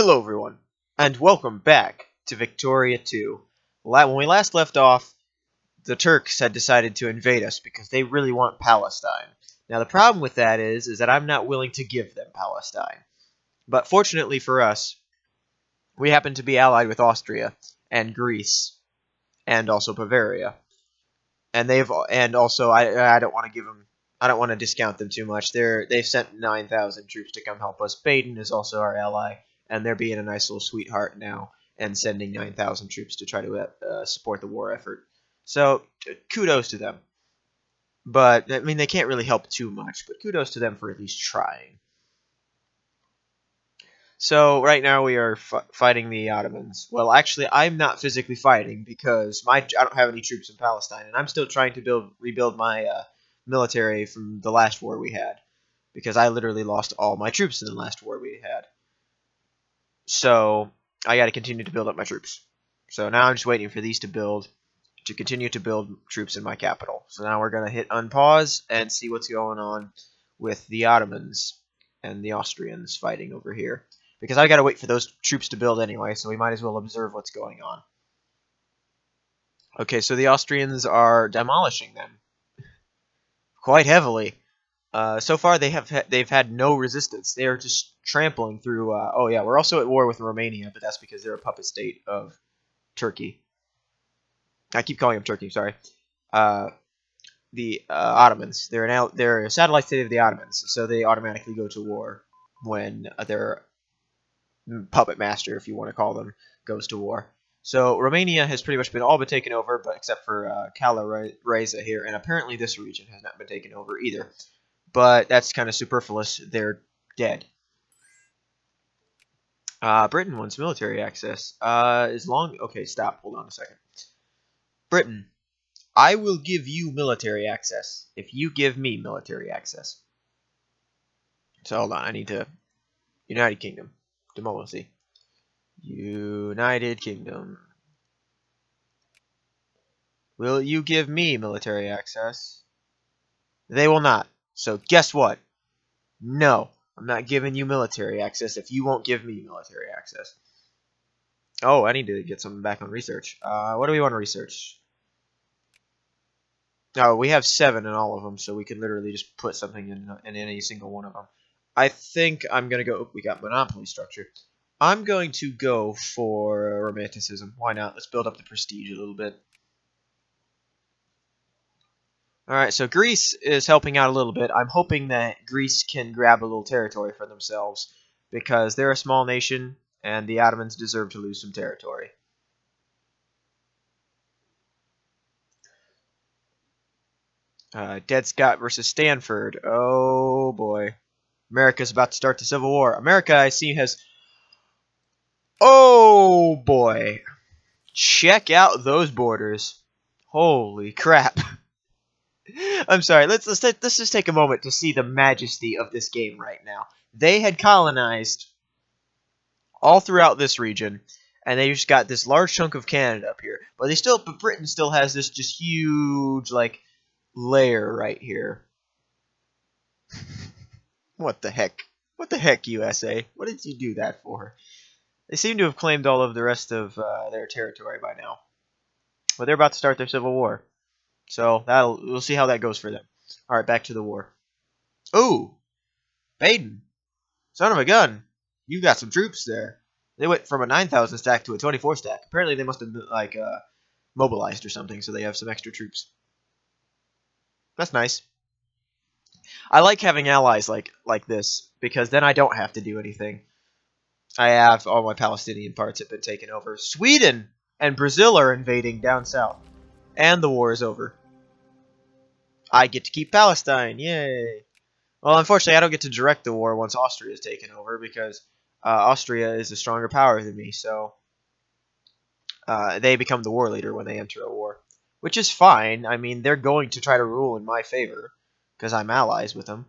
Hello everyone, and welcome back to Victoria 2. When we last left off, the Turks had decided to invade us because they really want Palestine. Now the problem with that is that I'm not willing to give them Palestine. But fortunately for us, we happen to be allied with Austria and Greece and also Bavaria. And I don't want to give them I don't want to discount them too much. They've sent 9,000 troops to come help us. Baden is also our ally, and they're being a nice little sweetheart now and sending 9,000 troops to try to support the war effort. So kudos to them. But I mean, they can't really help too much. But kudos to them for at least trying. So right now we are fighting the Ottomans. Well, actually, I'm not physically fighting because I don't have any troops in Palestine, and I'm still trying to rebuild my military from the last war we had, because I literally lost all my troops in the last war we had. So I got to continue to build up my troops. So now I'm just waiting for these to continue to build troops in my capital. So now we're gonna hit unpause and see what's going on with the Ottomans and the Austrians fighting over here, because I got to wait for those troops to build anyway. So we might as well observe what's going on. Okay, so the Austrians are demolishing them quite heavily. So far, they've had no resistance. They are just trampling through. Oh yeah, we're also at war with Romania, but that's because they're a puppet state of Turkey. I keep calling them Turkey. Sorry. The Ottomans. They're a satellite state of the Ottomans, so they automatically go to war when their puppet master, if you want to call them, goes to war. So Romania has pretty much been all but taken over, but except for Cala Reza here, and apparently this region has not been taken over either. But that's kind of superfluous. They're dead. Britain wants military access. Okay, stop. Hold on a second. Britain, I will give you military access if you give me military access. So hold on. I need to... United Kingdom. Diplomacy. United Kingdom. Will you give me military access? They will not. So guess what? No, I'm not giving you military access if you won't give me military access. Oh, I need to get something back on research. What do we want to research? Oh, we have 7 in all of them, so we can literally just put something in any single one of them. I think I'm going to go... Oh, we got monopoly structure. I'm going to go for romanticism. Why not? Let's build up the prestige a little bit. Alright, so Greece is helping out a little bit. I'm hoping that Greece can grab a little territory for themselves, because they're a small nation, and the Ottomans deserve to lose some territory. Dead Scott versus Stanford. Oh boy. America's about to start the Civil War. America, I see, has... Oh boy. Check out those borders. Holy crap. I'm sorry, let's just take a moment to see the majesty of this game right now. They had colonized all throughout this region, and they just got this large chunk of Canada up here. But Britain still has this just huge, like, layer right here. What the heck? What the heck, USA? What did you do that for? They seem to have claimed all of the rest of their territory by now. But they're about to start their civil war. So we'll see how that goes for them. Alright, back to the war. Ooh! Baden! Son of a gun! You got some troops there. They went from a 9,000 stack to a 24 stack. Apparently they must have been, like, mobilized or something, so they have some extra troops. That's nice. I like having allies like this, because then I don't have to do anything. I have all my Palestinian parts have been taken over. Sweden and Brazil are invading down south. And the war is over. I get to keep Palestine. Yay. Well, unfortunately, I don't get to direct the war once Austria is taken over, because Austria is a stronger power than me. So they become the war leader when they enter a war. Which is fine. I mean, they're going to try to rule in my favor, because I'm allies with them.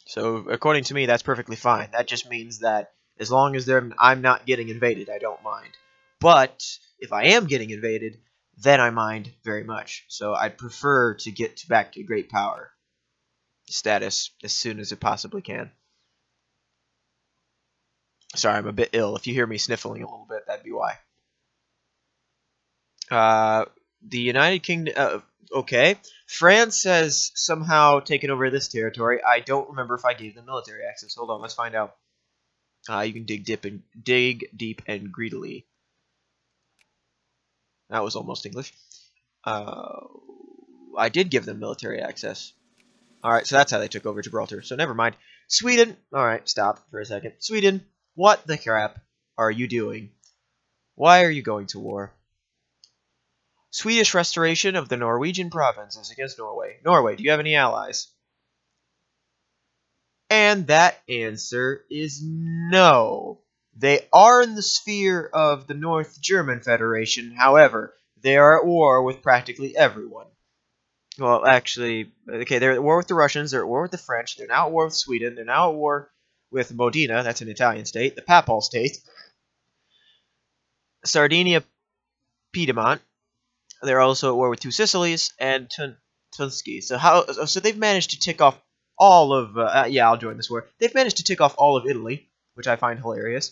So, according to me, that's perfectly fine. That just means that as long as I'm not getting invaded, I don't mind. But if I am getting invaded, then I mind very much. So I'd prefer to get back to great power status as soon as it possibly can. Sorry, I'm a bit ill. If you hear me sniffling a little bit, that'd be why. The United Kingdom. Okay. France has somehow taken over this territory. I don't remember if I gave them military access. Hold on, let's find out. You can dig deep and greedily. That was almost English. I did give them military access. Alright, so that's how they took over Gibraltar. So never mind. Sweden. Alright, stop for a second. Sweden, what the crap are you doing? Why are you going to war? Swedish restoration of the Norwegian provinces against Norway. Norway, do you have any allies? And that answer is no. They are in the sphere of the North German Federation. However, they are at war with practically everyone. Well, actually, okay, they're at war with the Russians, they're at war with the French, they're now at war with Sweden, they're now at war with Modena, that's an Italian state, the Papal state, Sardinia, Piedmont. They're also at war with two Sicilies and Tusky. So they've managed to tick off all of yeah, I'll join this war. They've managed to tick off all of Italy, which I find hilarious.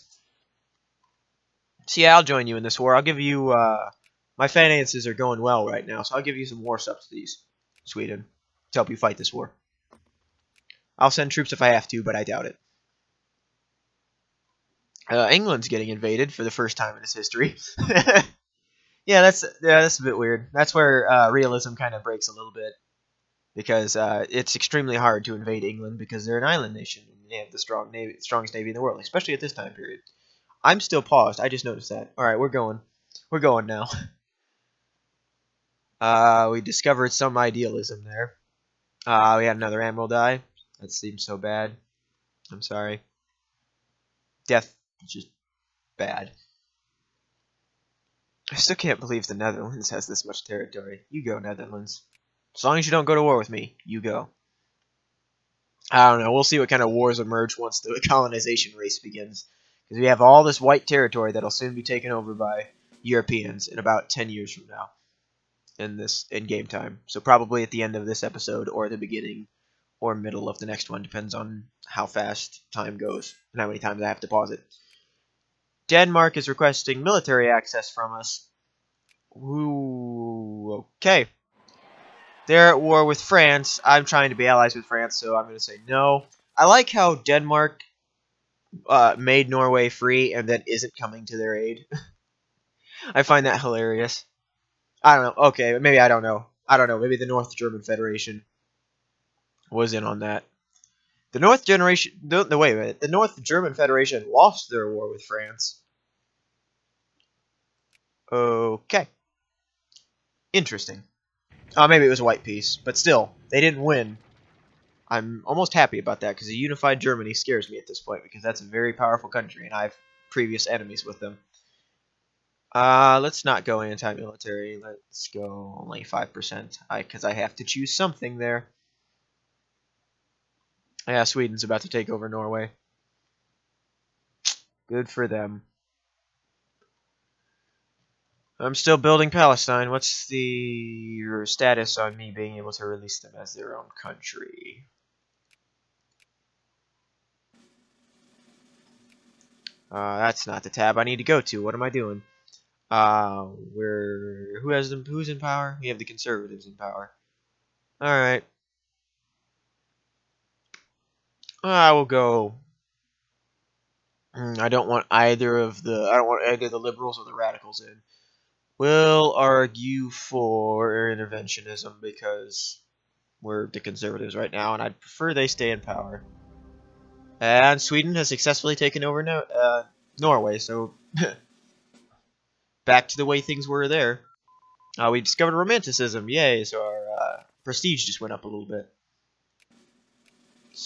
So yeah, I'll join you in this war. I'll give you my finances are going well right now, so I'll give you some war subsidies, Sweden, to help you fight this war. I'll send troops if I have to, but I doubt it. England's getting invaded for the first time in its history. Yeah, that's a bit weird. That's where realism kind of breaks a little bit, because it's extremely hard to invade England because they're an island nation and they have the strongest navy in the world, especially at this time period. I'm still paused. I just noticed that. All right, we're going. We're going now. We discovered some idealism there. We had another admiral die. That seems so bad. I'm sorry. Death is just bad. I still can't believe the Netherlands has this much territory. You go, Netherlands. As long as you don't go to war with me, you go. I don't know. We'll see what kind of wars emerge once the colonization race begins. Because we have all this white territory that'll soon be taken over by Europeans in about 10 years from now. In game time. So probably at the end of this episode or the beginning or middle of the next one. Depends on how fast time goes and how many times I have to pause it. Denmark is requesting military access from us. Ooh, okay. They're at war with France. I'm trying to be allies with France, so I'm going to say no. I like how Denmark made Norway free and then isn't coming to their aid. I find that hilarious. I don't know. Okay, maybe I don't know. I don't know. Maybe the North German Federation was in on that. The North Generation. No, wait a minute. The North German Federation lost their war with France. Okay. Interesting. Maybe it was a white peace, but still, they didn't win. I'm almost happy about that because a unified Germany scares me at this point because that's a very powerful country and I have previous enemies with them. Let's not go anti-military. Let's go only 5%. Because I have to choose something there. Yeah, Sweden's about to take over Norway. Good for them. I'm still building Palestine. What's your status on me being able to release them as their own country? That's not the tab I need to go to. What am I doing? Who's in power? We have the conservatives in power. All right. I will go. I don't want either the liberals or the radicals in. We'll argue for interventionism because we're the conservatives right now, and I'd prefer they stay in power. And Sweden has successfully taken over Norway, so back to the way things were there. We discovered Romanticism, yay! So our prestige just went up a little bit.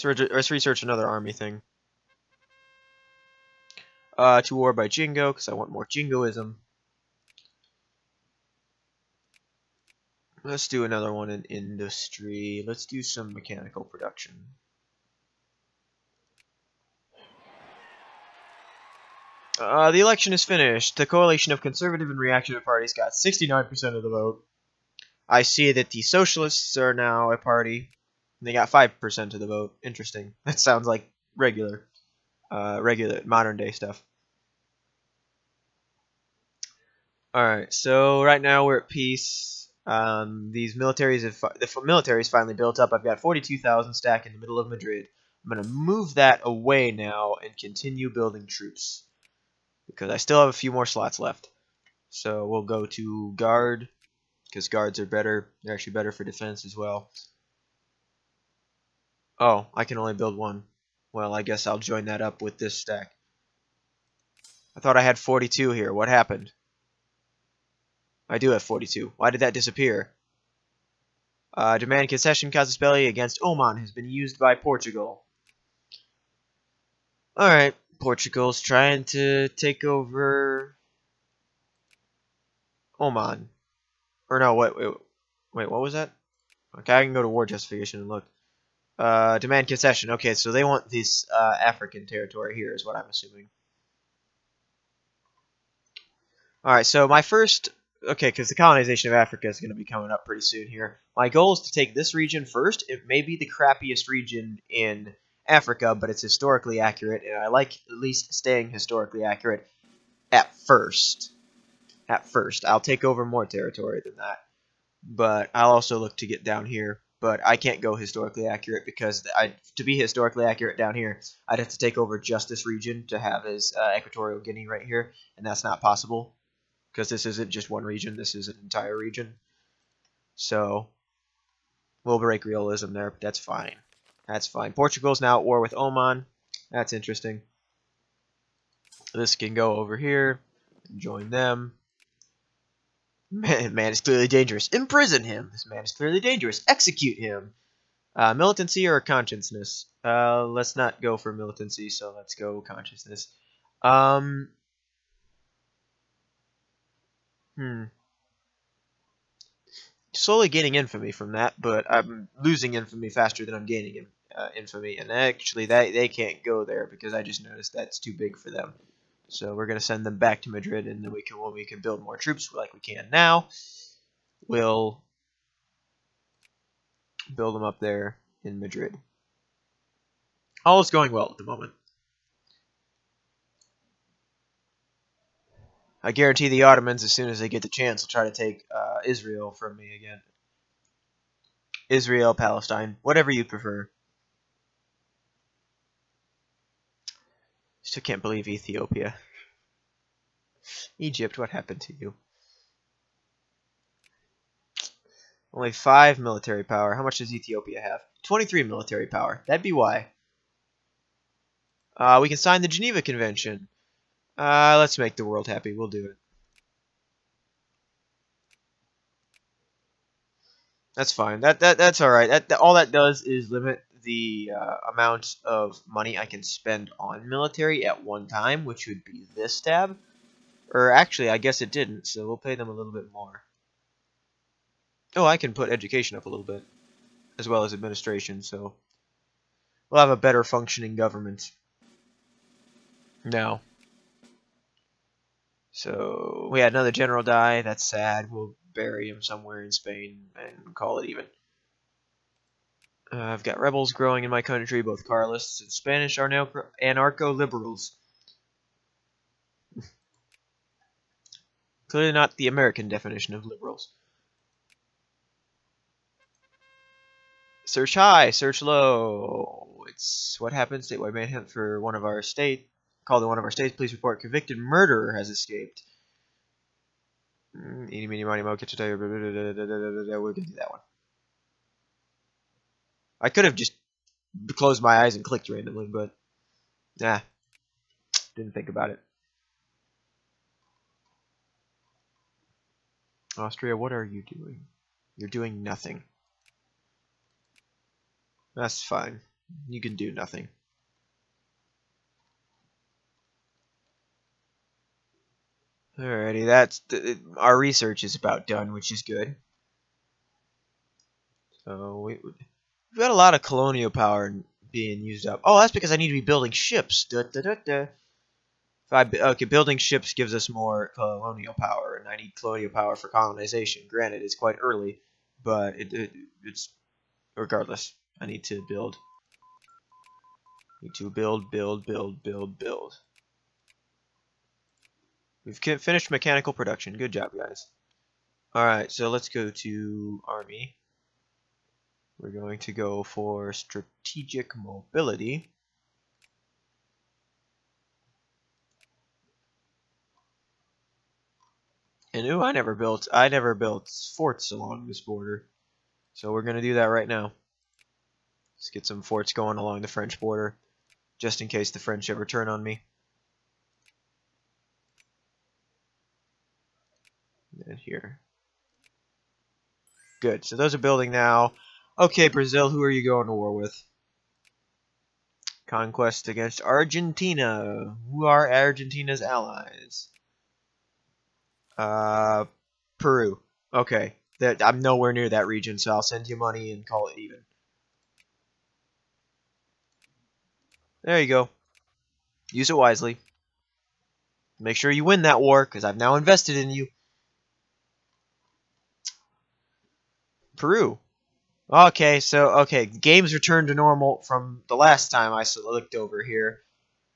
Let's research another army thing. To war by Jingo, because I want more Jingoism. Let's do another one in industry. Let's do some mechanical production. The election is finished. The coalition of conservative and reactionary parties got 69% of the vote. I see that the socialists are now a party. They got 5% of the vote. Interesting. That sounds like regular. regular modern day stuff. All right, so right now we're at peace. These militaries the military is finally built up. I've got 42,000 stack in the middle of Madrid. I'm gonna move that away now and continue building troops because I still have a few more slots left. So we'll go to guard because guards are better. They're actually better for defense as well. Oh, I can only build one. Well, I guess I'll join that up with this stack. I thought I had 42 here. What happened? I do have 42. Why did that disappear? Demand concession casus belli against Oman has been used by Portugal. Alright, Portugal's trying to take over Oman. Or no, wait, what was that? Okay, I can go to war justification and look. Demand concession. Okay, so they want this African territory here is what I'm assuming. Alright, so my first... Okay, because the colonization of Africa is going to be coming up pretty soon here. My goal is to take this region first. It may be the crappiest region in Africa, but it's historically accurate, and I like at least staying historically accurate at first. At first. I'll take over more territory than that. But I'll also look to get down here. But I can't go historically accurate because to be historically accurate down here, I'd have to take over just this region to have as Equatorial Guinea right here, and that's not possible. Because this isn't just one region, this is an entire region. So, we'll break realism there, but that's fine. That's fine. Portugal's now at war with Oman. That's interesting. This can go over here and join them. Man is clearly dangerous. Imprison him. This man is clearly dangerous. Execute him. Militancy or consciousness? Let's not go for militancy, so let's go consciousness. Slowly gaining infamy from that, but I'm losing infamy faster than I'm gaining infamy. And actually, they can't go there because I just noticed that's too big for them. So we're gonna send them back to Madrid, and then when we can build more troops like we can now, we'll build them up there in Madrid. All is going well at the moment. I guarantee the Ottomans, as soon as they get the chance, will try to take Israel from me again. Israel, Palestine, whatever you prefer. Still can't believe Ethiopia. Egypt, what happened to you? Only 5 military power. How much does Ethiopia have? 23 military power. That'd be why. We can sign the Geneva Convention. Let's make the world happy. We'll do it. That's fine. That's all right. All that does is limit the amount of money I can spend on military at one time, which would be this tab. Or actually, I guess it didn't, so we'll pay them a little bit more. Oh, I can put education up a little bit, as well as administration, so we'll have a better functioning government. No. So, we had another general die. That's sad. We'll bury him somewhere in Spain and call it even. I've got rebels growing in my country. Both Carlists and Spanish are now anarcho-liberals. Clearly not the American definition of liberals. Search high, search low. It's what happens. Statewide manhunt for one of our state. Called in one of our states. Please report convicted murderer has escaped. Eeny, meeny, miny, mo, kitchen tire. We're gonna do that one. I could have just closed my eyes and clicked randomly, but nah, didn't think about it. Austria, what are you doing? You're doing nothing. That's fine. You can do nothing. Alrighty, our research is about done, which is good. So we've got a lot of colonial power being used up. Oh, that's because I need to be building ships. Okay, building ships gives us more colonial power, and I need colonial power for colonization. Granted, it's quite early, but it's regardless. I need to build. Need to build, build, build, build, build. We've finished mechanical production. Good job, guys. Alright, so let's go to Army. We're going to go for strategic mobility. And ooh, I never built forts along this border. So we're gonna do that right now. Let's get some forts going along the French border, just in case the French ever turn on me. And here. Good. So those are building now. Okay, Brazil, who are you going to war with? Conquest against Argentina. Who are Argentina's allies? Peru. Okay. I'm nowhere near that region, so I'll send you money and call it even. There you go. Use it wisely. Make sure you win that war, because I've now invested in you. Peru. Okay, game's returned to normal from the last time I looked over here.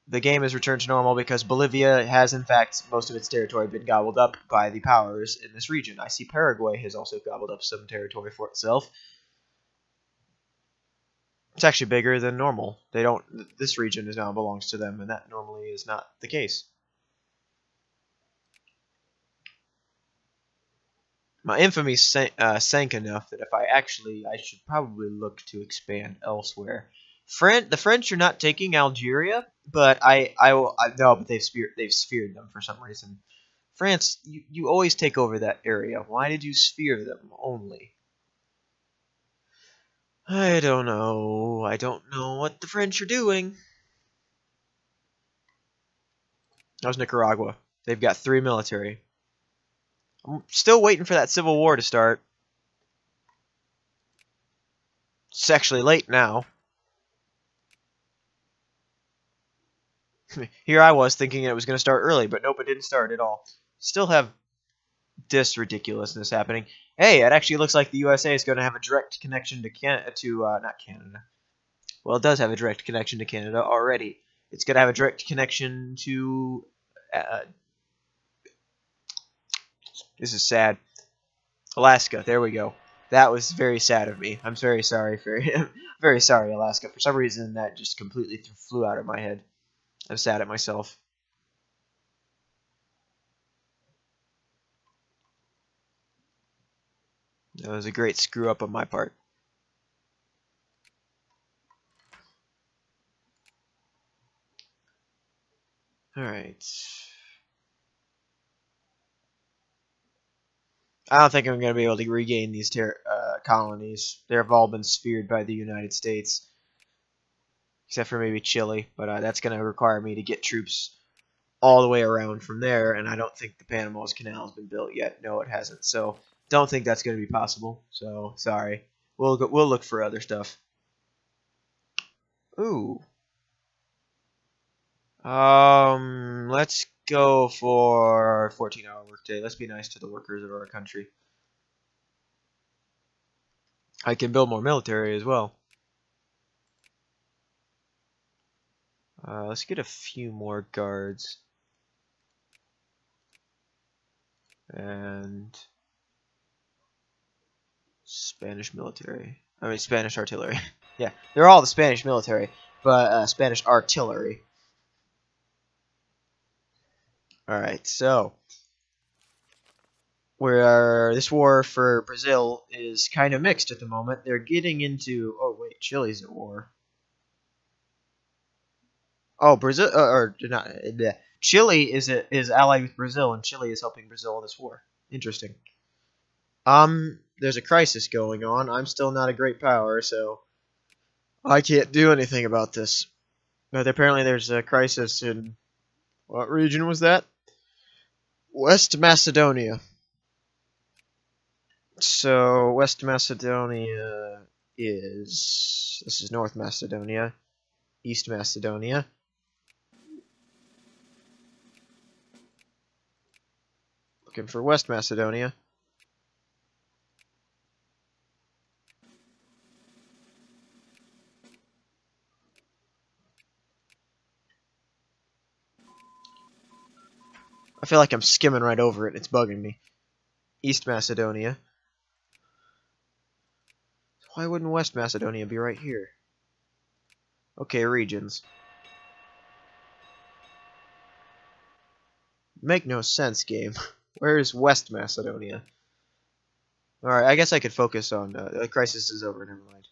The game has returned to normal because Bolivia has, in fact, most of its territory been gobbled up by the powers in this region. I see Paraguay has also gobbled up some territory for itself. It's actually bigger than normal. This region now belongs to them, and that normally is not the case. My infamy sank enough that I should probably look to expand elsewhere. The French are not taking Algeria, but but they've sphered them for some reason. France, you always take over that area. Why did you sphere them only? I don't know. I don't know what the French are doing. How's Nicaragua? They've got 3 military. I'm still waiting for that civil war to start. It's actually late now. Here I was thinking it was going to start early, but nope, it didn't start at all. Still have this ridiculousness happening. Hey, it actually looks like the USA is going to have a direct connection to not Canada. Well, it does have a direct connection to Canada already. It's going to have a direct connection to... this is sad. Alaska, there we go. That was very sad of me. I'm very sorry very sorry, Alaska. For some reason, that just completely flew out of my head. I'm sad at myself. That was a great screw up on my part. Alright. I don't think I'm going to be able to regain these colonies. They've all been sphered by the United States. Except for maybe Chile. But that's going to require me to get troops all the way around from there. And I don't think the Panama Canal has been built yet. No, it hasn't. So, don't think that's going to be possible. So, sorry. We'll look for other stuff. Ooh. Let's go for a 14-hour workday. Let's be nice to the workers of our country. I can build more military as well. Let's get a few more guards. And Spanish military. I mean, Spanish artillery. Yeah, they're all the Spanish military, but Spanish artillery. Alright, so this war for Brazil is kind of mixed at the moment. They're getting into... Oh, wait, Chile's at war. Oh, Brazil... or not... Chile is allied with Brazil, and Chile is helping Brazil in this war. Interesting. There's a crisis going on. I'm still not a great power, so I can't do anything about this. But apparently there's a crisis in... What region was that? West Macedonia. So, West Macedonia is... This is North Macedonia. East Macedonia. Looking for West Macedonia. I feel like I'm skimming right over it. It's bugging me. East Macedonia. Why wouldn't West Macedonia be right here? Okay, regions. Make no sense, game. Where is West Macedonia? Alright, I guess I could focus on... the crisis is over, never mind.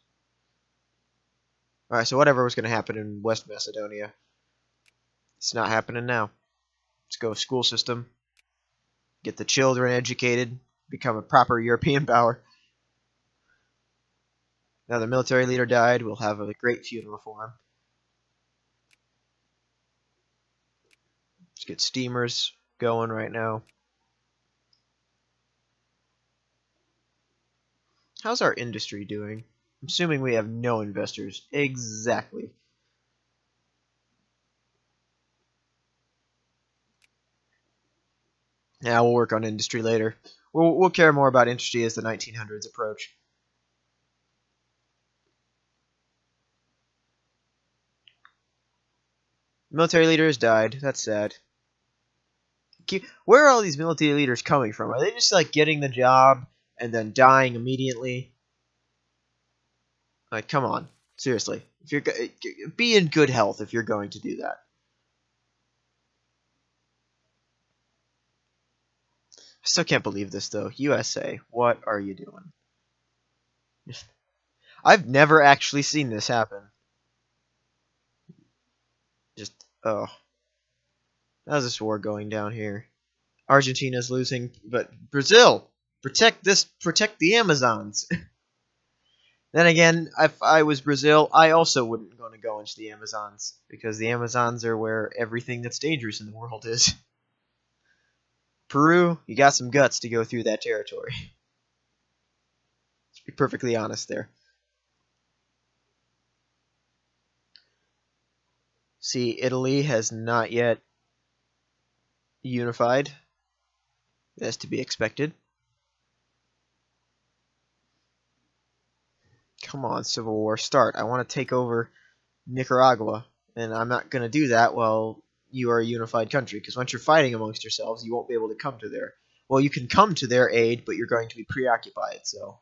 Alright, so whatever was going to happen in West Macedonia, it's not happening now. Let's go school system. Get the children educated. Become a proper European power. Now the military leader died. We'll have a great funeral for him. Let's get steamers going right now. How's our industry doing? I'm assuming we have no investors. Exactly. Now we'll work on industry later. We'll care more about industry as the 1900s approach. Military leader has died. That's sad. Where are all these military leaders coming from? Are they just like getting the job and then dying immediately? Like, come on, seriously. If you're be in good health if you're going to do that. I still can't believe this though. USA, what are you doing? I've never actually seen this happen. Just oh, how's this war going down here? Argentina's losing, but Brazil, protect the Amazons. Then again, if I was Brazil, I also wouldn't want to go into the Amazons, because the Amazons are where everything that's dangerous in the world is. Peru, you got some guts to go through that territory. Let's be perfectly honest there. See, Italy has not yet unified. That's to be expected. Come on, Civil War, start. I want to take over Nicaragua, and I'm not going to do that while you are a unified country, because once you're fighting amongst yourselves, you won't be able to come to their... Well, you can come to their aid, but you're going to be preoccupied, so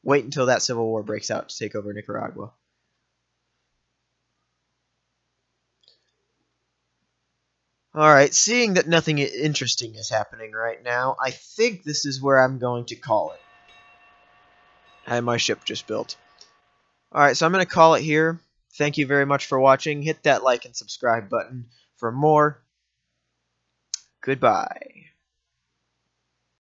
wait until that Civil War breaks out to take over Nicaragua. Alright, seeing that nothing interesting is happening right now, I think this is where I'm going to call it. I had my ship just built. Alright, so I'm going to call it here. Thank you very much for watching. Hit that like and subscribe button for more. Goodbye.